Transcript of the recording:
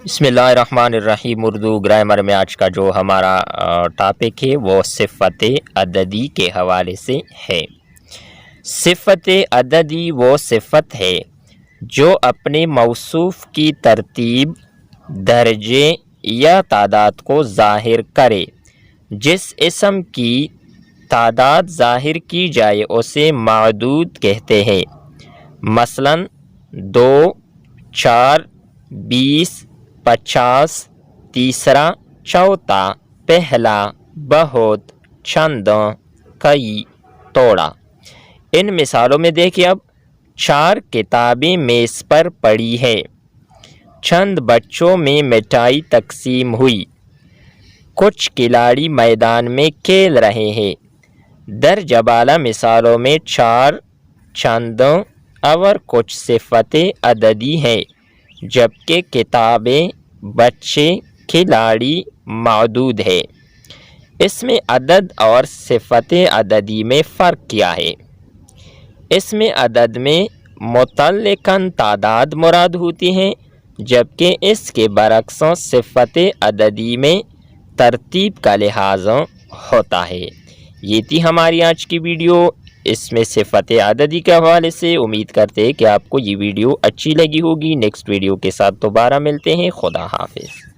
بسم اللہ الرحمن الرحیم۔ اردو گرامر میں آج کا جو ہمارا ٹاپک ہے وہ صفت عددی کے حوالے سے ہے۔ صفت عددی وہ صفت ہے جو اپنے موصوف کی ترتیب، درجے یا تعداد کو ظاہر کرے۔ جس اسم کی تعداد ظاہر کی جائے اسے معدود کہتے ہیں۔ مثلاً 2، 4، 20، 50، تیسرا، چوتھا، پہلا، بہت، چند، کئی، توڑا۔ ان مثالوں میں دیکھیں اب 4 کتابیں میز پر پڑی ہے، چند بچوں میں مٹھائی تقسیم ہوئی، کچھ کھلاڑی میدان میں کھیل رہے ہیں۔ درجہ بالا مثالوں میں 4، چند اور کچھ صفت عددی ہیں، جبکہ کتابیں، بچے، کھلاڑی معدود ہے۔ اس میں عدد اور صفت عددی میں فرق کیا ہے؟ اس میں عدد میں مطلقاً تعداد مراد ہوتی ہے، جبکہ اس کے برعکس صفت عددی میں ترتیب کا لحاظ ہوتا ہے۔ یہ تھی ہماری آج کی ویڈیو اس میں صفت عددی کے حوالے سے۔ امید کرتے ہیں کہ آپ کو یہ ویڈیو اچھی لگی ہوگی۔ نیکسٹ ویڈیو کے ساتھ دوبارہ ملتے ہیں۔ خدا حافظ۔